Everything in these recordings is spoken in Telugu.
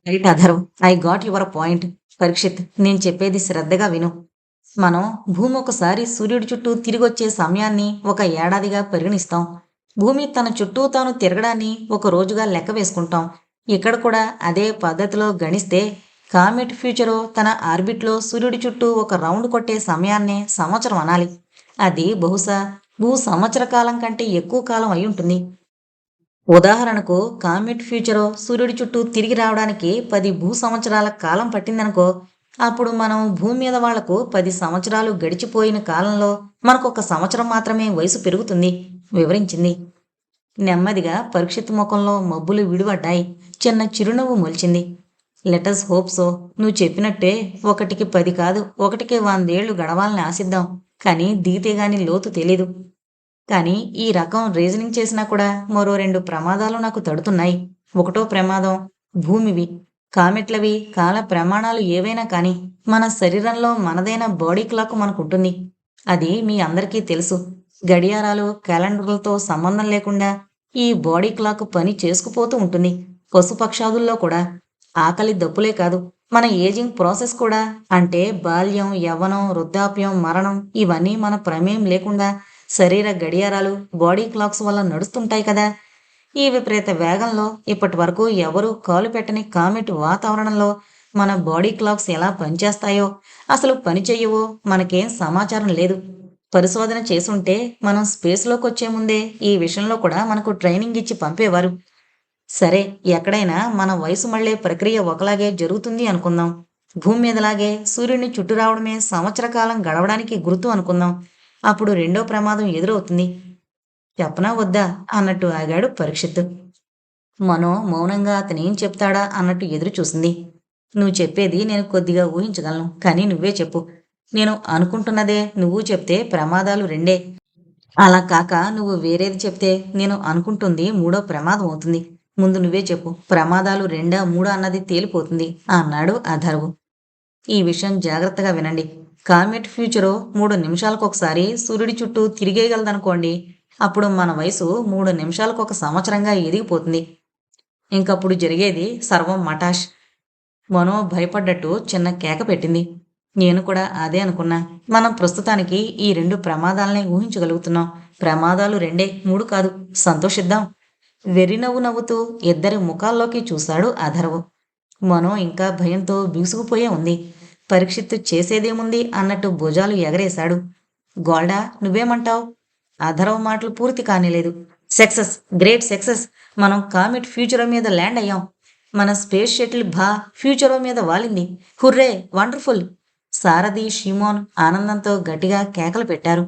Right Atharv. I got your point. Parikshit, నేను చెప్పేది శ్రద్ధగా విను. మనం భూమి ఒకసారి సూర్యుడి చుట్టూ తిరిగొచ్చే సమయాన్ని ఒక ఏడాదిగా పరిగణిస్తాం. భూమి తన చుట్టూ తాను తిరగడాన్ని ఒక రోజుగా లెక్క వేసుకుంటాం. ఇక్కడ కూడా అదే పద్ధతిలో గణిస్తే కామెట్ ఫ్యూచరు తన ఆర్బిట్లో సూర్యుడి చుట్టూ ఒక రౌండ్ కొట్టే సమయాన్నే సంవత్సరం అనాలి. అది బహుశా సంవత్సర కాలం కంటే ఎక్కువ కాలం అయి ఉంటుంది. ఉదాహరణకు కామెట్ ఫ్యూచరో సూర్యుడి చుట్టూ తిరిగి రావడానికి 10 సంవత్సరాల కాలం పట్టిందనుకో, అప్పుడు మనం భూమి మీద వాళ్లకు 10 సంవత్సరాలు గడిచిపోయిన కాలంలో మనకొక సంవత్సరం మాత్రమే వయసు పెరుగుతుంది వివరించింది. నెమ్మదిగా పరీక్షిత్ ముఖంలో మబ్బులు విడిపడ్డాయి. చిన్న చిరునవ్వు మొలిచింది. Let's hope so. నువ్వు చెప్పినట్టే ఒకటికి 10 కాదు, ఒకటికి 100 ఏళ్లు గడవాలని ఆశిద్దాం. కానీ దిగితే గాని లోతు తెలీదు. కానీ ఈ రకం రీజనింగ్ చేసినా కూడా మరో 2 ప్రమాదాలు నాకు తడుతున్నాయి. ఒకటో ప్రమాదం భూమివి, కామెట్లవి కాల ప్రమాణాలు ఏవైనా కానీ మన శరీరంలో మనదైన బాడీ క్లాక్ మనకుంటుంది. అది మీ అందరికీ తెలుసు. గడియారాలు, క్యాలెండర్లతో సంబంధం లేకుండా ఈ బాడీ క్లాక్ పని చేసుకుపోతూ ఉంటుంది. పశుపక్షాదుల్లో కూడా. ఆకలి దప్పులే కాదు, మన ఏజింగ్ ప్రాసెస్ కూడా, అంటే బాల్యం, యవ్వనం, వృద్ధాప్యం, మరణం ఇవన్నీ మన ప్రమేయం లేకుండా శరీర గడియారాలు, బాడీ క్లాక్స్ వల్ల నడుస్తుంటాయి కదా. ఈ విపరీత వేగంలో ఇప్పటి వరకు ఎవరూ కాలు పెట్టని కామెట్ వాతావరణంలో మన బాడీ క్లాక్స్ ఎలా పనిచేస్తాయో, అసలు పనిచెయ్యవో మనకేం సమాచారం లేదు. పరిశోధన చేసుంటే మనం స్పేస్లోకి వచ్చే ముందే ఈ విషయంలో కూడా మనకు ట్రైనింగ్ ఇచ్చి పంపేవారు. సరే, ఎక్కడైనా మన వయసు మళ్ళే ప్రక్రియ ఒకలాగే జరుగుతుంది అనుకుందాం. భూమి మీదలాగే సూర్యుడిని చుట్టూ రావడమే సంవత్సర కాలం గడవడానికి గుర్తు అనుకుందాం. అప్పుడు రెండో ప్రమాదం ఎదురవుతుంది. చెప్పనా వద్దా అన్నట్టు ఆగాడు పరీక్షిత్. మనో మౌనంగా అతనేం చెప్తాడా అన్నట్టు ఎదురు చూసింది. నువ్వు చెప్పేది నేను కొద్దిగా ఊహించగలను, కానీ నువ్వే చెప్పు. నేను అనుకుంటున్నదే నువ్వు చెప్తే ప్రమాదాలు రెండే. అలా కాక నువ్వు వేరేది చెప్తే నేను అనుకుంటుంది మూడో ప్రమాదం అవుతుంది. ముందు నువ్వే చెప్పు, ప్రమాదాలు రెండా మూడా అన్నది తేలిపోతుంది అన్నాడు అథర్వ్. ఈ విషయం జాగ్రత్తగా వినండి. కామెట్ ఫ్యూచరు 3 నిమిషాలకొకసారి సూర్యుడి చుట్టూ తిరిగేయగలదనుకోండి. అప్పుడు మన వయసు 3 నిమిషాలకొక సంవత్సరంగా ఎదిగిపోతుంది. ఇంకప్పుడు జరిగేది సర్వం మటాష్. మనో భయపడ్డట్టు చిన్న కేక పెట్టింది. నేను కూడా అదే అనుకున్నా. మనం ప్రస్తుతానికి ఈ 2 ప్రమాదాలనే ఊహించగలుగుతున్నాం. ప్రమాదాలు రెండే, 3 కాదు. సంతోషిద్దాం. వెర్రినవ్వు నవ్వుతూ ఇద్దరి ముఖాల్లోకి చూశాడు అథర్వ్. మనో ఇంకా భయంతో బిగుసుకుపోయే ఉంది. పరీక్షిత్తు చేసేదేముంది అన్నట్టు భుజాలు ఎగరేశాడు. గోల్డా, నువ్వేమంటావ్? అధర్వ మాటలు పూర్తి కానిలేదు. Success, great success. మనం కామెట్ ఫ్యూచరో మీద ల్యాండ్ అయ్యాం. మన స్పేస్ షటిల్ ఫ్యూచరో మీద వాలింది. Hurray, wonderful. సారథి షిమోన్ ఆనందంతో గట్టిగా కేకలు పెట్టారు.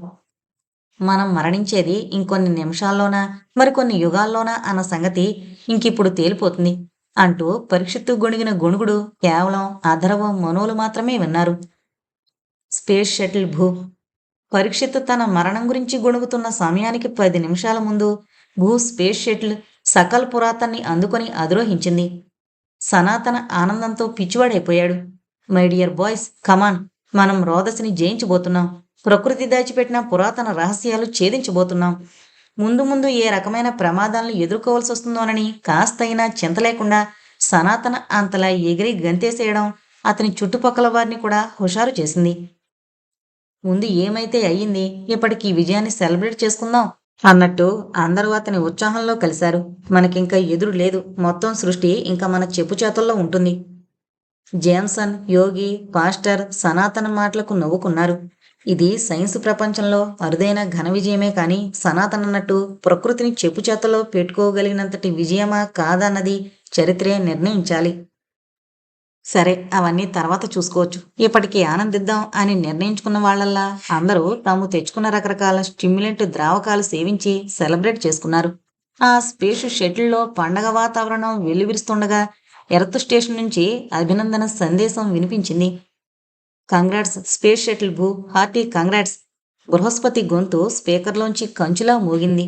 మనం మరణించేది ఇంకొన్ని నిమిషాల్లోనా, మరికొన్ని యుగాల్లోనా అన్న సంగతి ఇంకిప్పుడు తేలిపోతుంది అంటూ పరీక్షిత్తు గొణిగిన గొణుగుడు కేవలం అధర్వ మనోలు మాత్రమే విన్నారు. స్పేస్ షటిల్ పరీక్షిత్ తన మరణం గురించి గొణుగుతున్న సమయానికి 10 నిమిషాల ముందు స్పేస్ షటిల్ సకల్ పురాతన్ని అందుకొని అధిరోహించింది. సనాతన ఆనందంతో పిచ్చివాడైపోయాడు. మై డియర్ బాయ్స్, కమాన్. మనం రోదసిని జయించబోతున్నాం. ప్రకృతి దాచిపెట్టిన పురాతన రహస్యాలు ఛేదించబోతున్నాం. ముందు ముందు ఏ రకమైన ప్రమాదాలను ఎదుర్కోవాల్సి వస్తుందోనని కాస్తైనా చింత లేకుండా సనాతన అంతలా ఎగిరి గంతేసేయడం అతని చుట్టుపక్కల వారిని కూడా హుషారు చేసింది. ముందు ఏమైతే అయ్యింది, ఇప్పటికి ఈ విజయాన్ని సెలబ్రేట్ చేసుకుందాం అన్నట్టు అందరూ అతని ఉత్సాహంలో కలిశారు. మనకింక ఎదురు లేదు. మొత్తం సృష్టి ఇంకా మన చెప్పు చేతుల్లో ఉంటుంది. జేమ్సన్, యోగి, పాస్టర్ సనాతన మాటలకు నవ్వుకున్నారు. ఇది సైన్స్ ప్రపంచంలో అరుదైన ఘన విజయమే కానీ సనాతన అన్నట్టు ప్రకృతిని చెప్పు చేతల్లో పెట్టుకోగలిగినంతటి విజయమా కాదన్నది చరిత్రే నిర్ణయించాలి. సరే, అవన్నీ తర్వాత చూసుకోవచ్చు. ఇప్పటికీ ఆనందిద్దాం అని నిర్ణయించుకున్న వాళ్ళల్లా అందరూ తాము తెచ్చుకున్న రకరకాల స్టిమ్యులెంట్ ద్రావకాలు సేవించి సెలబ్రేట్ చేసుకున్నారు. ఆ స్పేస్ షటిల్లో పండగ వాతావరణం వెల్లువిరుస్తుండగా ఎర్త్ స్టేషన్ నుంచి అభినందన సందేశం వినిపించింది. Congrats space shuttle hearty congrats. Brihaspati గొంతు స్పీకర్లోంచి కంచులా మోగింది.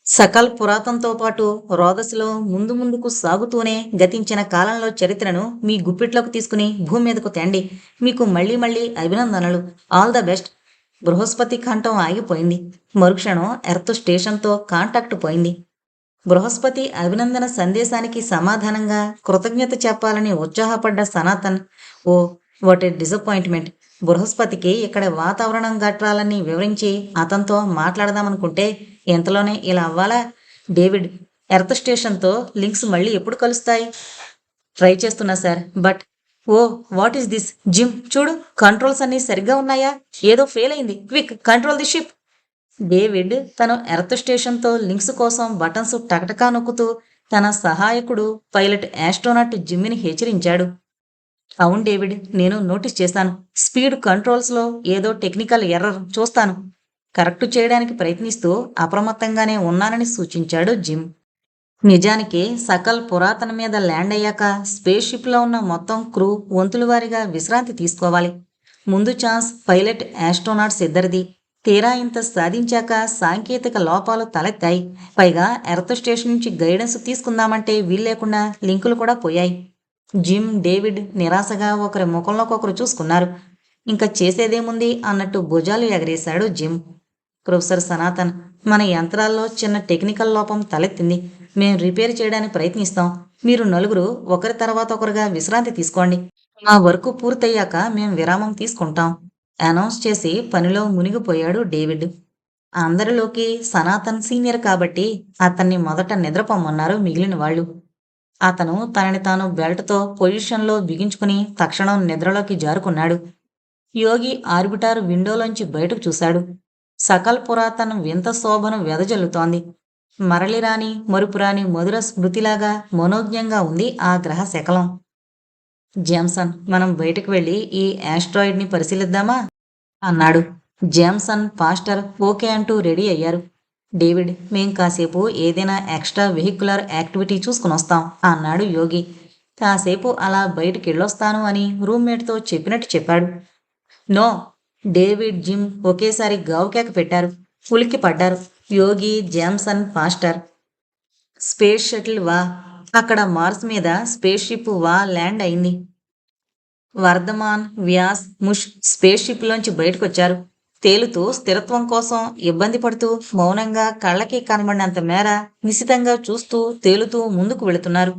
సకల్ పురాతంతో పాటు రోదసిలో ముందు ముందుకు సాగుతూనే గతించిన కాలంలో చరిత్రను మీ గుప్పిట్లోకి తీసుకుని భూమి మీదకు తేండి. మీకు మళ్ళీ మళ్ళీ అభినందనలు. All the best. బృహస్పతి కంఠం ఆగిపోయింది. మరుక్షణం ఎర్త్ స్టేషన్తో కాంటాక్ట్ పోయింది. బృహస్పతి అభినందన సందేశానికి సమాధానంగా కృతజ్ఞత చెప్పాలని ఉత్సాహపడ్డ Sanatan, oh what a disappointment. బృహస్పతికి ఇక్కడ వాతావరణం గట్రాలని వివరించి అతనితో మాట్లాడదామనుకుంటే ఇంతలోనే ఇలా అవ్వాలా? డేవిడ్, ఎర్త్ స్టేషన్తో లింక్స్ మళ్ళీ ఎప్పుడు కలుస్తాయి? ట్రై చేస్తున్నా sir, but oh what is this? Jim చూడు, కంట్రోల్స్ అన్నీ సరిగ్గా ఉన్నాయా? ఏదో ఫెయిల్ అయింది. Quick control the ship. David తను ఎర్త్ స్టేషన్తో లింక్స్ కోసం బటన్స్ టకటకా నొక్కుతూ తన సహాయకుడు పైలట్ ఆస్ట్రోనాట్ జిమ్మిని హెచ్చరించాడు. అవును డేవిడ్, నేను నోటీస్ చేశాను. స్పీడ్ కంట్రోల్స్లో ఏదో టెక్నికల్ ఎర్రర్ చూస్తాను. కరెక్ట్ చేయడానికి ప్రయత్నిస్తూ అప్రమత్తంగానే ఉన్నానని సూచించాడు జిమ్. నిజానికి సకల్ పురాతన మీద ల్యాండ్ అయ్యాక స్పేస్ షిప్లో ఉన్న మొత్తం క్రూ వంతుల వారీగా విశ్రాంతి తీసుకోవాలి. ముందు ఛాన్స్ పైలట్ ఆస్ట్రోనాట్స్ ఇద్దరిది. తీరా ఇంత సాధించాక సాంకేతిక లోపాలు తలెత్తాయి. పైగా ఎర్త్ స్టేషన్ నుంచి గైడెన్స్ తీసుకుందామంటే వీల్లేకుండా లింకులు కూడా పోయాయి. జిమ్, డేవిడ్ నిరాశగా ఒకరి ముఖంలోకొకరు చూసుకున్నారు. ఇంకా చేసేదేముంది అన్నట్టు భుజాలు ఎగరేశాడు జిమ్. ప్రొఫెసర్ సనాతన్, మన యంత్రాల్లో చిన్న టెక్నికల్ లోపం తలెత్తింది. మేం రిపేర్ చేయడానికి ప్రయత్నిస్తాం. మీరు నలుగురు ఒకరి తర్వాత ఒకరుగా విశ్రాంతి తీసుకోండి. మా వర్క్ పూర్తయ్యాక మేం విరామం తీసుకుంటాం అనౌన్స్ చేసి పనిలో మునిగిపోయాడు డేవిడ్. అందరిలోకి సనాతన్ సీనియర్ కాబట్టి అతన్ని మొదట నిద్రపోమన్నారు మిగిలిన వాళ్ళు. అతను తనని తాను బెల్ట్తో పొజిషన్లో బిగించుకుని తక్షణం నిద్రలోకి జారుకున్నాడు. యోగి ఆర్బిటార్ విండోలోంచి బయటకు చూశాడు. సకల్ పురాతనం వింత శోభను వెదజల్లుతోంది. మరలిరాని మరుపురాని మధుర స్మృతిలాగా మనోజ్ఞంగా ఉంది ఆ గ్రహ శకలం. జేమ్సన్, మనం బయటకు వెళ్ళి ఈ ఆస్ట్రాయిడ్ని పరిశీలిద్దామా అన్నాడు. జేమ్సన్, పాస్టర్ ఓకే అంటూ రెడీ అయ్యారు. డేవిడ్, మేం కాసేపు ఏదైనా ఎక్స్ట్రా వెహికులర్ యాక్టివిటీ చూసుకుని వస్తాం అన్నాడు యోగి. కాసేపు అలా బయటికి వెళ్ళొస్తాను అని రూమ్మేట్తో చెప్పినట్టు చెప్పాడు. నో, డేవిడ్, జిమ్ ఒకేసారి గావుకేక పెట్టారు. ఉలిక్కి పడ్డారు యోగి, జేమ్సన్, పాస్టర్. స్పేస్ షటిల్ వా, అక్కడ మార్స్ మీద స్పేస్ షిప్ వా ల్యాండ్ అయింది. వర్ధమాన్, వ్యాస్, ముష్ స్పేస్ షిప్లోంచి బయటకొచ్చారు. తేలుతూ స్థిరత్వం కోసం ఇబ్బంది పడుతూ మౌనంగా కళ్ళకి కనబడినంత మేర నిశితంగా చూస్తూ తేలుతూ ముందుకు వెళుతున్నారు.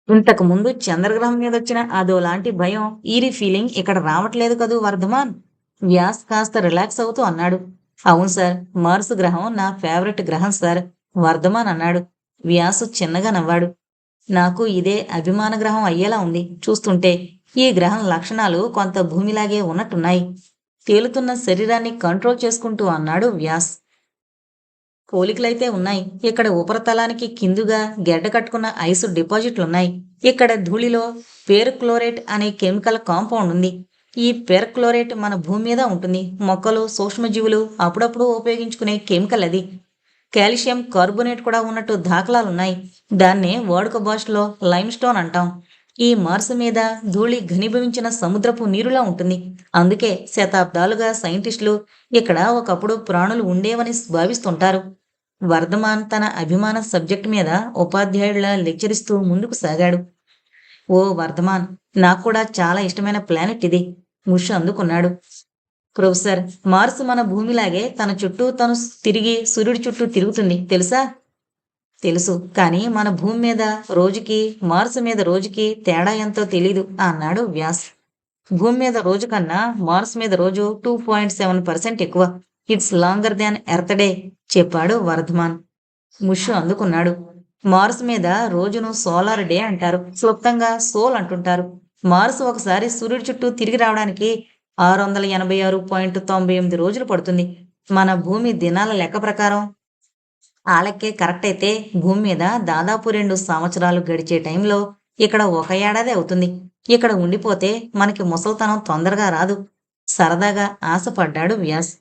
ఇంతకు ముందు చంద్రగ్రహం మీద వచ్చిన అదోలాంటి భయం, ఈరీ ఫీలింగ్ ఇక్కడ రావట్లేదు కదూ వర్ధమాన్? వ్యాస్ కాస్త రిలాక్స్ అవుతూ అన్నాడు. అవును సార్, మార్స్ గ్రహం నా ఫేవరెట్ గ్రహం సార్, వర్ధమాన్ అన్నాడు. వ్యాసు చిన్నగా నవ్వాడు. నాకు ఇదే అభిమాన గ్రహం అయ్యేలా ఉంది చూస్తుంటే. ఈ గ్రహం లక్షణాలు కొంత భూమిలాగే ఉన్నట్టున్నాయి. తేలుతున్న శరీరాన్ని కంట్రోల్ చేసుకుంటూ అన్నాడు వ్యాస్. పోలికలైతే ఉన్నాయి. ఇక్కడ ఉపరితలానికి కిందుగా గెడ్డ కట్టుకున్న ఐసు డిపాజిట్లున్నాయి. ఇక్కడ ధూళిలో పేర్క్లోరేట్ అనే కెమికల్ కాంపౌండ్ ఉంది. ఈ పేర్క్లోరేట్ మన భూమి మీద ఉంటుంది. మొక్కలు, సూక్ష్మజీవులు అప్పుడప్పుడు ఉపయోగించుకునే కెమికల్ అది. కాల్షియం కార్బోనేట్ కూడా ఉన్నట్టు దాఖలాలున్నాయి. దాన్నే వాడుక భాషలో లైమ్ స్టోన్ అంటాం. ఈ మార్స్ మీద ధూళి ఘనీభవించిన సముద్రపు నీరులా ఉంటుంది. అందుకే శతాబ్దాలుగా సైంటిస్టులు ఇక్కడ ఒకప్పుడు ప్రాణులు ఉండేవని భావిస్తుంటారు. వర్ధమాన్ తన అభిమాన సబ్జెక్ట్ మీద ఉపాధ్యాయుడిలా లెక్చరిస్తూ ముందుకు సాగాడు. ఓ వర్ధమాన్, నాకు కూడా చాలా ఇష్టమైన ప్లానెట్ ఇది, ముష్ అందుకున్నాడు. ప్రొఫెసర్, మార్స్ మన భూమిలాగే తన చుట్టూ తను తిరిగి సూర్యుడి చుట్టూ తిరుగుతుంది తెలుసా? తెలుసు, కానీ మన భూమి మీద రోజుకి మార్స్ మీద రోజుకి తేడా ఎంతో తెలీదు అన్నాడు వ్యాస్. భూమి మీద రోజు కన్నా మార్స్ మీద రోజు 2.7% ఎక్కువ. It's longer than earth day చెప్పాడు వర్ధమాన్. ముషు అందుకున్నాడు. మార్స్ మీద రోజును సోలార్ డే అంటారు, క్లుప్తంగా సోల్ అంటుంటారు. మార్స్ ఒకసారి సూర్యుడి చుట్టూ తిరిగి రావడానికి 686.98 రోజులు పడుతుంది. మన భూమి దినాల లెక్క ప్రకారం ఆ లెక్కే కరెక్ట్ అయితే భూమి మీద దాదాపు 2 సంవత్సరాలు గడిచే టైంలో ఇక్కడ 1 ఏడాది అవుతుంది. ఇక్కడ ఉండిపోతే మనకి ముసల్తనం తొందరగా రాదు. సరదాగా ఆశపడ్డాడు వ్యాస్.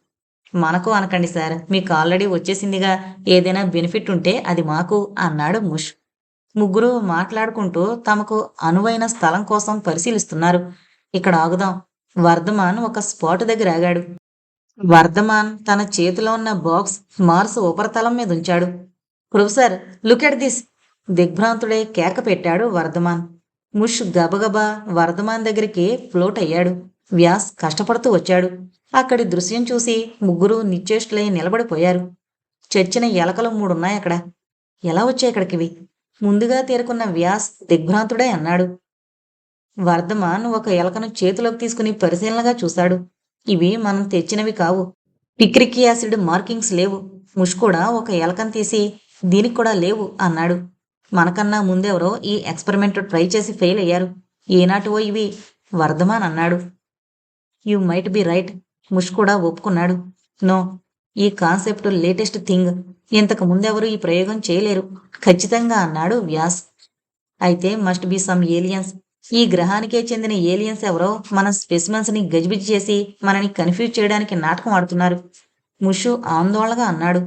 మనకు అనకండి సార్, మీకు ఆల్రెడీ వచ్చేసిందిగా. ఏదైనా బెనిఫిట్ ఉంటే అది మాకు అన్నాడు ముష్. ముగ్గురు మాట్లాడుకుంటూ తమకు అనువైన స్థలం కోసం పరిశీలిస్తున్నారు. ఇక్కడ ఆగుదాం. వర్ధమాన్ ఒక స్పాట్ దగ్గర ఆగాడు. వర్ధమాన్ తన చేతిలో ఉన్న బాక్స్ మార్స్ ఉపరితలం మీద ఉంచాడు. Professor, look at this! దిగ్భ్రాంతుడై కేక పెట్టాడు వర్ధమాన్. ముష్ గబగబా వర్ధమాన్ దగ్గరికి ఫ్లోట్ అయ్యాడు. వ్యాస్ కష్టపడుతూ వచ్చాడు. అక్కడి దృశ్యం చూసి ముగ్గురు నిశ్చేష్టులై నిలబడిపోయారు. చచ్చిన ఎలకలు 3 ఉన్నాయి అక్కడ. ఎలా వచ్చాయి ఇక్కడికివి? ముందుగా తేరుకున్న వ్యాస్ దిగ్భ్రాంతుడై అన్నాడు. వర్ధమాన్ ఒక ఎలకను చేతిలోకి తీసుకుని పరిశీలనగా చూశాడు. ఇవి మనం తెచ్చినవి కావు. పిక్రిక్ యాసిడ్ మార్కింగ్స్ లేవు. ముష్ కూడా ఒక ఎలకను తీసి దీనికి కూడా లేవు అన్నాడు. మనకన్నా ముందెవరో ఈ ఎక్స్పెరిమెంట్ ట్రై చేసి ఫెయిల్ అయ్యారు. ఏనాటివో ఇవి, వర్ధమాన్ అన్నాడు. యు మైట్ బి రైట్, ముష్ కూడా ఒప్పుకున్నాడు. నో, ఈ కాన్సెప్ట్ లేటెస్ట్ థింగ్. ఇంతకు ముందెవరూ ఈ ప్రయోగం చేయలేరు ఖచ్చితంగా అన్నాడు వ్యాస్. అయితే మస్ట్ బి సమ్ ఏలియన్స్. ఈ గ్రహానికే చెందిన ఏలియన్స్ ఎవరో మన స్పెసిమెన్స్ ని గజిబిజి చేసి మనని కన్ఫ్యూజ్ చేయడానికి నాటకం ఆడుతున్నారు. ముషు ఆందోళనగా అన్నాడు.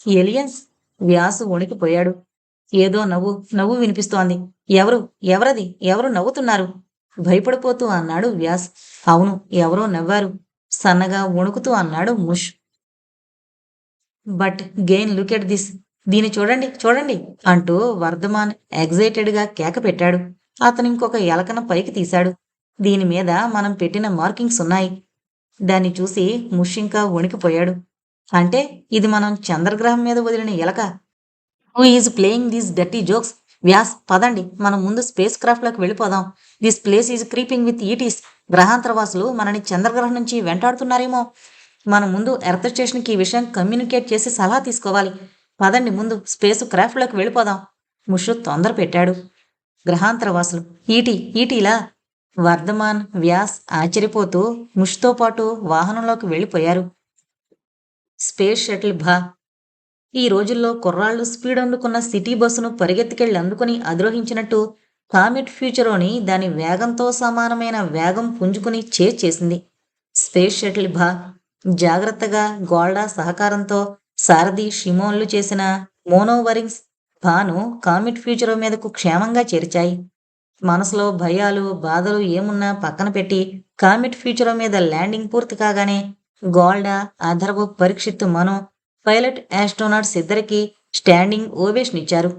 ఏలియన్స్? వ్యాసు వణికిపోయాడు. ఏదో నవ్వు నవ్వు వినిపిస్తోంది. ఎవరు? ఎవరది? ఎవరు నవ్వుతున్నారు? భయపడిపోతూ అన్నాడు వ్యాస్. అవును, ఎవరో నవ్వారు, సన్నగా వణుకుతూ అన్నాడు ముష్. But again look at this. దీన్ని చూడండి చూడండి అంటూ వర్ధమాన్ ఎగ్జైటెడ్గా కేక పెట్టాడు. అతను ఇంకొక ఎలకన పైకి తీశాడు. దీని మీద మనం పెట్టిన మార్కింగ్స్ ఉన్నాయి. దాన్ని చూసి ముష్ ఇంకా వణికిపోయాడు. అంటే ఇది మనం చంద్రగ్రహం మీద వదిలిన ఎలక. Who is playing these dirty jokes? Vyas, పదండి, మనం ముందు స్పేస్ క్రాఫ్ట్లోకి వెళ్ళిపోదాం. This place is creeping with ETs. గ్రహాంతరవాసులు మనని చంద్రగ్రహం నుంచి వెంటాడుతున్నారేమో. మనం ముందు ఎర్త్ స్టేషన్కి ఈ విషయం కమ్యూనికేట్ చేసి సలహా తీసుకోవాలి. పదండి, ముందు స్పేస్ క్రాఫ్ట్లోకి వెళ్ళిపోదాం. ముషు తొందర పెట్టాడు. గ్రహాంతరవాసులు, ఈటీలా? వర్ధమాన్, వ్యాస్ ఆశ్చర్యపోతూ ముష్తో పాటు వాహనంలోకి వెళ్ళిపోయారు. స్పేస్ షటిల్ భా. ఈ రోజుల్లో కుర్రాళ్ళు స్పీడ్ అందుకున్న సిటీ బస్సును పరిగెత్తికెళ్ళి అందుకుని అధిరోహించినట్టు కామెట్ ఫ్యూచరోని దాని వేగంతో సమానమైన వేగం పుంజుకుని చేసింది స్పేస్ షటిల్ భా. జాగ్రత్తగా గోల్డా సహకారంతో సారథి షిమోన్లు చేసిన మోనోవరింగ్స్ భాను కామెట్ ఫ్యూచరో మీదకు క్షేమంగా చేర్చాయి. మనసులో భయాలు బాధలు ఏమున్నా పక్కన పెట్టి కామెట్ ఫ్యూచరో మీద ల్యాండింగ్ పూర్తి కాగానే గోల్డా, అథర్వ్, పరీక్షిత్, మనో పైలట్ ఆస్ట్రోనాట్స్ ఇద్దరికీ స్టాండింగ్ ఓవేషన్ ఇచ్చారు.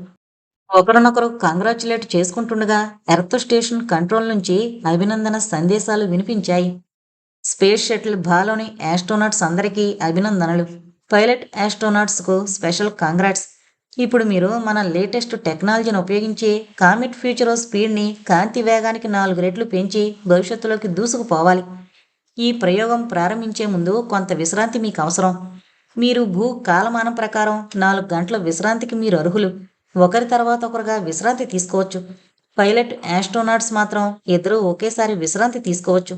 ఒకరినొకరు కంగ్రాచులేట్ చేసుకుంటుండగా ఎర్త్ స్టేషన్ కంట్రోల్ నుంచి అభినందన సందేశాలు వినిపించాయి. స్పేస్ షటిల్ భాలోని ఆస్ట్రోనాట్స్ అందరికీ అభినందనలు. పైలట్ ఆస్ట్రోనాట్స్కు స్పెషల్ కాంగ్రాట్స్. ఇప్పుడు మీరు మన లేటెస్ట్ టెక్నాలజీని ఉపయోగించి కామెట్ ఫ్యూచరో స్పీడ్ని కాంతి వేగానికి 4 రెట్లు పెంచి భవిష్యత్తులోకి దూసుకుపోవాలి. ఈ ప్రయోగం ప్రారంభించే ముందు కొంత విశ్రాంతి మీకు అవసరం. మీరు భూ కాలమానం ప్రకారం 4 గంటల విశ్రాంతికి మీరు అర్హులు. ఒకరి తర్వాత ఒకరుగా విశ్రాంతి తీసుకోవచ్చు. పైలట్ ఆస్ట్రోనాట్స్ మాత్రం ఇద్దరూ ఒకేసారి విశ్రాంతి తీసుకోవచ్చు.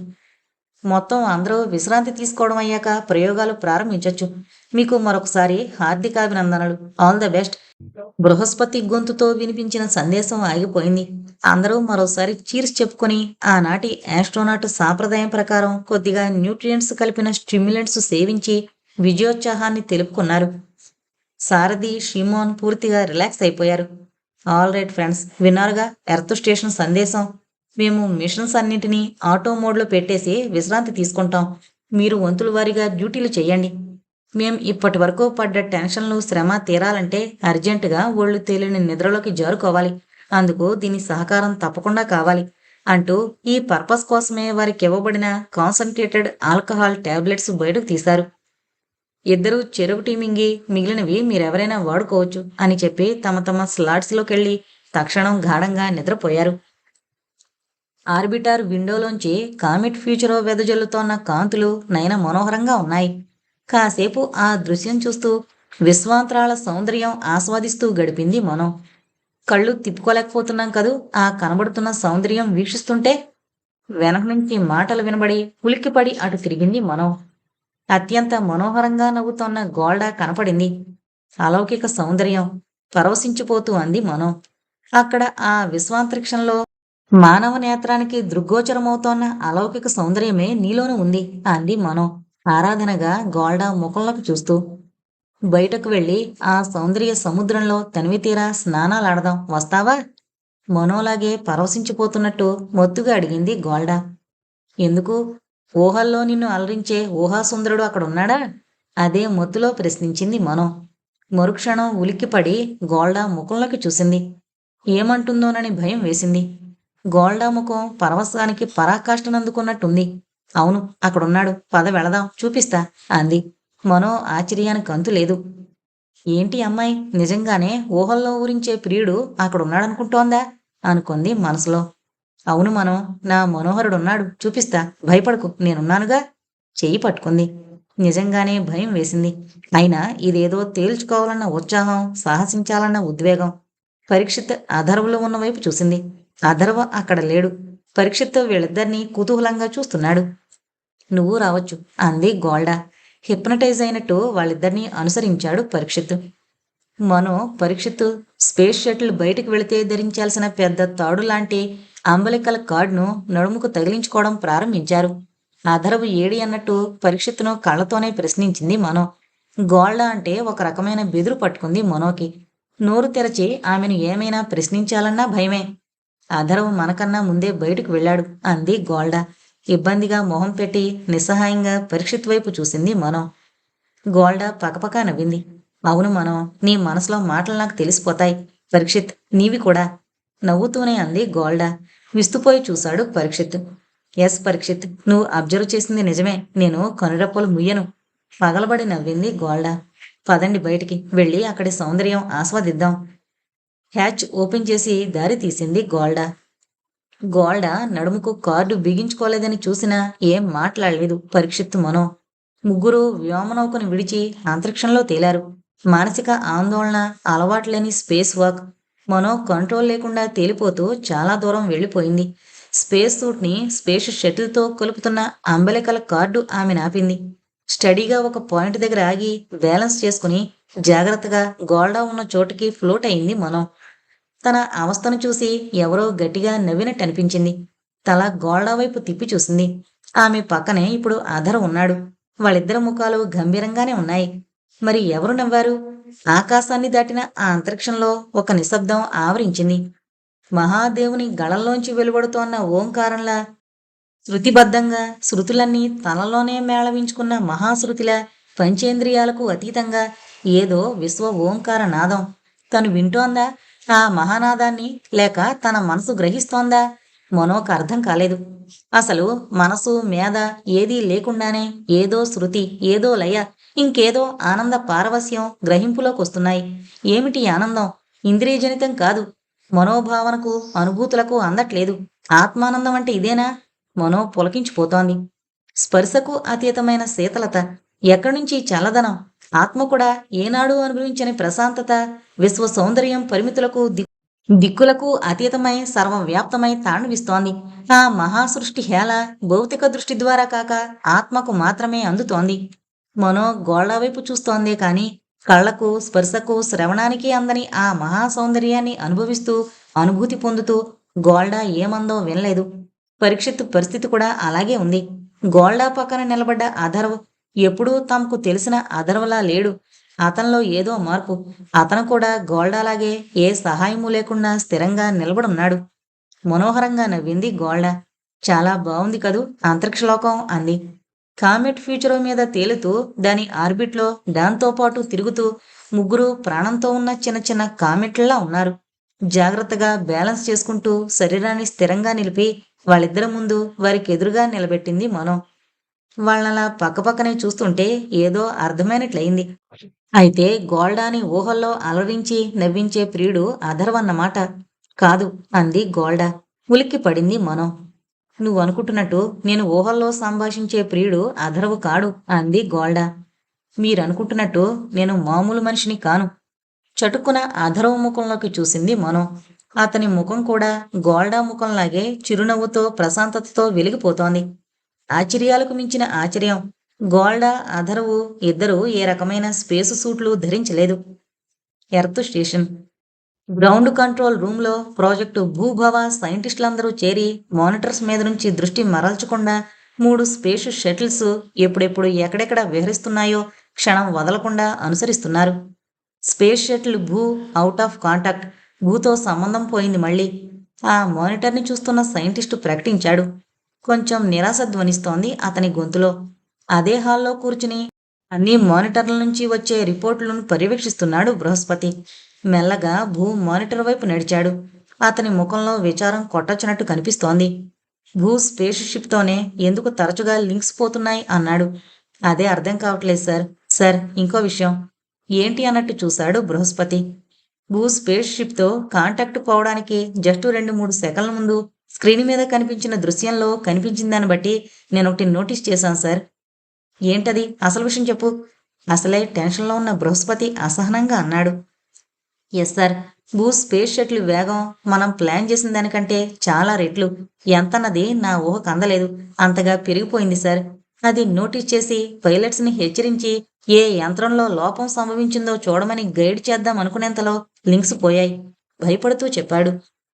మొత్తం అందరూ విశ్రాంతి తీసుకోవడం అయ్యాక ప్రయోగాలు ప్రారంభించవచ్చు. మీకు మరొకసారి హార్దికాభినందనలు. All the best. బృహస్పతి గొంతుతో వినిపించిన సందేశం ఆగిపోయింది. అందరూ మరోసారి చీర్స్ చెప్పుకొని ఆనాటి ఆస్ట్రోనాట్ సాంప్రదాయం ప్రకారం కొద్దిగా న్యూట్రియంట్స్ కలిపిన స్టిమ్యులెంట్స్ సేవించి విజయోత్సాహాన్ని తెలుపుకున్నారు. సారథి, షిమోన్ పూర్తిగా రిలాక్స్ అయిపోయారు. ఆల్ రైట్ ఫ్రెండ్స్, విన్నారుగా ఎర్త్ స్టేషన్ సందేశం. మేము మిషన్స్ అన్నింటినీ ఆటో మోడ్లో పెట్టేసి విశ్రాంతి తీసుకుంటాం. మీరు వంతుల వారీగా డ్యూటీలు చేయండి. మేం ఇప్పటి వరకు పడ్డ టెన్షన్లు, శ్రమ తీరాలంటే అర్జెంటుగా ఒళ్ళు తేలిని నిద్రలోకి జారుకోవాలి. అందుకు దీని సహకారం తప్పకుండా కావాలి అంటూ ఈ పర్పస్ కోసమే వారికి ఇవ్వబడిన కాన్సన్ట్రేటెడ్ ఆల్కహాల్ టాబ్లెట్స్ బయటకు తీశారు. ఇద్దరూ చెరుకు మింగి మిగిలినవి మీరెవరైనా వాడుకోవచ్చు అని చెప్పి తమ తమ స్లాట్స్లోకెళ్ళి తక్షణం గాఢంగా నిద్రపోయారు. ఆర్బిటార్ విండోలోంచి కామెట్ ఫ్యూచరో వెదజల్లుతోన్న కాంతులు నయన మనోహరంగా ఉన్నాయి. కాసేపు ఆ దృశ్యం చూస్తూ విశ్వాంతరాల సౌందర్యం ఆస్వాదిస్తూ గడిపింది మనో. కళ్ళు తిప్పుకోలేకపోతున్నాం కదూ ఆ కనబడుతున్న సౌందర్యం వీక్షిస్తుంటే. వెనక నుంచి మాటలు వినబడి ఉలిక్కిపడి అటు తిరిగింది మనో. అత్యంత మనోహరంగా నవ్వుతోన్న గోల్డా కనపడింది. అలౌకిక సౌందర్యం, పరవశించిపోతూ అంది మనో. అక్కడ ఆ విశ్వాంతరిక్షంలో మానవ నేత్రానికి దృగ్గోచరమవుతోన్న అలౌకిక సౌందర్యమే నీలోనూ ఉంది అంది మనో ఆరాధనగా గోల్డా ముఖంలోకి చూస్తూ. బయటకు వెళ్ళి ఆ సౌందర్య సముద్రంలో తనివితీరా స్నానాలాడదాం, వస్తావా? మనోలాగే పరవశించిపోతున్నట్టు మొత్తుగా అడిగింది గోల్డా. ఎందుకు? ఊహల్లో నిన్ను అలరించే ఊహాసుందరుడు అక్కడున్నాడా? అదే మొత్తులో ప్రశ్నించింది మనో. మరుక్షణం ఉలిక్కిపడి గోల్డా ముఖంలోకి చూసింది. ఏమంటుందోనని భయం వేసింది. గోల్డా ముఖం పరవశానికి పరాకాష్ఠనందుకున్నట్టుంది. అవును, అక్కడున్నాడు, పద వెళదాం, చూపిస్తా అంది. మనో ఆశ్చర్యానికి అంతు లేదు. ఏంటి అమ్మాయి నిజంగానే ఊహల్లో ఊరించే ప్రియుడు అక్కడున్నాడనుకుంటోందా అనుకుంది మనసులో. అవును మనం, నా మనోహరుడున్నాడు చూపిస్తా, భయపడకు నేనున్నానుగా. చెయ్యి పట్టుకుంది. నిజంగానే భయం వేసింది. అయినా ఇదేదో తేల్చుకోవాలన్న ఉత్సాహం, సాహసించాలన్న ఉద్వేగం. పరీక్షిత్ అథర్వలో ఉన్న వైపు చూసింది. అథర్వ అక్కడ లేడు. పరీక్షిత్ వీళ్ళిద్దరినీ కుతూహలంగా చూస్తున్నాడు. నువ్వు రావచ్చు అంది గోల్డా. హిప్నటైజ్ అయినట్టు వాళ్ళిద్దరినీ అనుసరించాడు పరీక్షిత్. మనో, పరీక్షిత్ స్పేస్ షటిల్ బయటికి వెళితే ధరించాల్సిన పెద్ద తాడు లాంటి అంబలికల కార్డును నడుముకు తగిలించుకోవడం ప్రారంభించారు. అధరవు ఏడి అన్నట్టు పరీక్షిత్తును కళ్ళతోనే ప్రశ్నించింది మనో. గోల్డా అంటే ఒక రకమైన బెదురు పట్టుకుంది మనోకి. నోరు తెరచి ఆమెను ఏమైనా ప్రశ్నించాలన్నా భయమే. అధరవు మనకన్నా ముందే బయటకు వెళ్ళాడు అంది గోల్డా. ఇబ్బందిగా మొహం పెట్టి నిస్సహాయంగా పరీక్షిత్ వైపు చూసింది మనో. గోల్డా పకపకా నవ్వింది. అవును మనో, నీ మనసులో మాటలు నాకు తెలిసిపోతాయి. పరీక్షిత్ నీవి కూడా. నవ్వుతూనే అంది గోల్డా. విస్తుపోయి చూశాడు పరీక్షిత్. ఎస్ పరీక్షిత్, నువ్వు అబ్జర్వ్ చేసింది నిజమే, నేను కనురెప్పలు ముయ్యను. పగలబడి నవ్వింది గోల్డా. పదండి బయటికి వెళ్ళి అక్కడి సౌందర్యం ఆస్వాదిద్దాం. హ్యాచ్ ఓపెన్ చేసి దారి తీసింది గోల్డా. గోల్డా నడుముకు కార్డు బిగించుకోలేదని చూసినా ఏం మాట్లాడలేదు పరీక్షిత్ మనో. ముగ్గురు వ్యోమనౌకను విడిచి అంతరిక్షంలో తేలారు. మానసిక ఆందోళన, అలవాట్లేని స్పేస్ వాక్. మనో కంట్రోల్ లేకుండా తేలిపోతూ చాలా దూరం వెళ్ళిపోయింది. స్పేస్ సూట్ని స్పేస్ షటిల్తో కలుపుతున్న అంబలికల కార్డు ఆమె నాపింది. స్టడీగా ఒక పాయింట్ దగ్గర ఆగి బ్యాలెన్స్ చేసుకుని జాగ్రత్తగా గోల్డా ఉన్న చోటుకి ఫ్లోట్ అయింది మనం. తన అవస్థను చూసి ఎవరో గట్టిగా నవ్వినట్టు అనిపించింది. తల గోల్డా వైపు తిప్పి చూసింది. ఆమె పక్కనే ఇప్పుడు అధర్ ఉన్నాడు. వాళ్ళిద్దరి ముఖాలు గంభీరంగానే ఉన్నాయి. మరి ఎవరు నవ్వారు? ఆకాశాన్ని దాటిన ఆ అంతరిక్షంలో ఒక నిశ్శబ్దం ఆవరించింది. మహాదేవుని గళంలోంచి వెలువడుతోన్న ఓంకారంలా, శృతిబద్ధంగా, శృతులన్నీ తనలోనే మేళవించుకున్న మహాశృతిలా, పంచేంద్రియాలకు అతీతంగా ఏదో విశ్వ ఓంకార నాదం. తను వింటోందా ఆ మహానాదాన్ని, లేక తన మనసు గ్రహిస్తోందా? మనోకు అర్థం కాలేదు. అసలు మనసు, మేధ ఏదీ లేకుండానే ఏదో శృతి, ఏదో లయ, ఇంకేదో ఆనంద పారవస్యం గ్రహింపులోకొస్తున్నాయి. ఏమిటి ఆనందం? ఇంద్రియజనితం కాదు. మనోభావనకు, అనుభూతులకు అందట్లేదు. ఆత్మానందం అంటే ఇదేనా? మనో పులకించిపోతోంది. స్పర్శకు అతీతమైన శీతలత, ఎక్కడ్నుంచి చల్లదనం? ఆత్మ కూడా ఏనాడు అనుభవించని ప్రశాంతత, విశ్వ సౌందర్యం పరిమితులకు దిక్కులకు అతీతమై సర్వవ్యాప్తమై తాండవిస్తోంది. ఆ మహాసృష్టి హేళ భౌతిక దృష్టి ద్వారా కాక ఆత్మకు మాత్రమే అందుతోంది. మనో గోళ్ల వైపు చూస్తోందే కాని కళ్లకు, స్పర్శకు, శ్రవణానికి అందని ఆ మహాసౌందర్యాన్ని అనుభవిస్తూ, అనుభూతి పొందుతూ గోల్డా ఏమందో వినలేదు. పరీక్షిత్ పరిస్థితి కూడా అలాగే ఉంది. గోల్డా పక్కన నిలబడ్డ అధర్వ్ ఎప్పుడూ తమకు తెలిసిన అధర్వలా లేడు. అతనిలో ఏదో మార్పు. అతను కూడా గోల్డాలాగే ఏ సహాయము లేకుండా స్థిరంగా నిలబడున్నాడు. మనోహరంగా నవ్వింది గోల్డా. చాలా బావుంది కదూ అంతరిక్షలోకం అంది. కామెట్ ఫ్యూచరో మీద తేలుతూ దాని ఆర్బిట్లో దాంతో పాటు తిరుగుతూ ముగ్గురు ప్రాణంతో ఉన్న చిన్న చిన్న కామెట్లలా ఉన్నారు. జాగ్రత్తగా బ్యాలెన్స్ చేసుకుంటూ శరీరాన్ని స్థిరంగా నిలిపి వాళ్ళిద్దరి ముందు వారికి ఎదురుగా నిలబెట్టింది మనో. వాళ్ళలా పక్కపక్కనే చూస్తుంటే ఏదో అర్థమైనట్లయింది. అయితే గోల్డాని ఊహల్లో అలరించి నవ్వించే ప్రియుడు అధర్వన్నమాట. కాదు అంది గోల్డా. ఉలిక్కి పడింది మనో. నువ్వనుకుంటున్నట్టు నేను ఊహల్లో సంభాషించే ప్రియుడు అధర్వు కాడు అంది గోల్డా. మీరనుకుంటున్నట్టు నేను మామూలు మనిషిని కాను. చటుక్కున అధర్వ ముఖంలోకి చూసింది మనో. అతని ముఖం కూడా గోల్డా ముఖంలాగే చిరునవ్వుతో, ప్రశాంతతతో వెలిగిపోతోంది. ఆశ్చర్యాలకు మించిన ఆశ్చర్యం. గోల్డా, అధర్వు ఇద్దరూ ఏ రకమైన స్పేసు సూట్లు ధరించలేదు. ఎర్త్ స్టేషన్ గ్రౌండ్ కంట్రోల్ రూమ్లో ప్రాజెక్టు భూభవ సైంటిస్టులందరూ చేరి మానిటర్స్ మీద నుంచి దృష్టి మరల్చకుండా 3 స్పేస్ షటిల్స్ ఎప్పుడెప్పుడు ఎక్కడెక్కడ విహరిస్తున్నాయో క్షణం వదలకుండా అనుసరిస్తున్నారు. స్పేస్ షటిల్ భూ అవుట్ ఆఫ్ కాంటాక్ట్. భూతో సంబంధం పోయింది మళ్ళీ. ఆ మానిటర్ని చూస్తున్న సైంటిస్టు ప్రకటించాడు. కొంచెం నిరాశ ధ్వనిస్తోంది అతని గొంతులో. అదే హాల్లో కూర్చుని అన్ని మానిటర్ల నుంచి వచ్చే రిపోర్టులను పర్యవేక్షిస్తున్నాడు బృహస్పతి. మెల్లగా భూ మానిటర్ వైపు నడిచాడు. అతని ముఖంలో విచారం కొట్టొచ్చినట్టు కనిపిస్తోంది. భూ స్పేస్ షిప్తోనే ఎందుకు తరచుగా లింక్స్ పోతున్నాయి అన్నాడు. అదే అర్థం కావట్లేదు సార్. ఇంకో విషయం, ఏంటి అన్నట్టు చూశాడు బృహస్పతి. భూ స్పేస్ షిప్తో కాంటాక్ట్ పోవడానికి జస్ట్ 2-3 సెకన్ల ముందు స్క్రీన్ మీద కనిపించిన దృశ్యంలో కనిపించిన దాన్ని బట్టి నేనొకటి నోటీస్ చేశాను సార్. ఏంటది? అసలు విషయం చెప్పు. అసలే టెన్షన్లో ఉన్న బృహస్పతి అసహనంగా అన్నాడు. Yes sir. భూ స్పేస్ షటిల్ వేగం మనం ప్లాన్ చేసిన దానికంటే చాలా రెట్లు. ఎంతన్నది నా ఊహకు అందలేదు. అంతగా పెరిగిపోయింది సార్. అది నోటీస్ చేసి పైలట్స్ని హెచ్చరించి ఏ యంత్రంలో లోపం సంభవించిందో చూడమని గైడ్ చేద్దాం అనుకునేంతలో లింక్స్ పోయాయి. భయపడుతూ చెప్పాడు.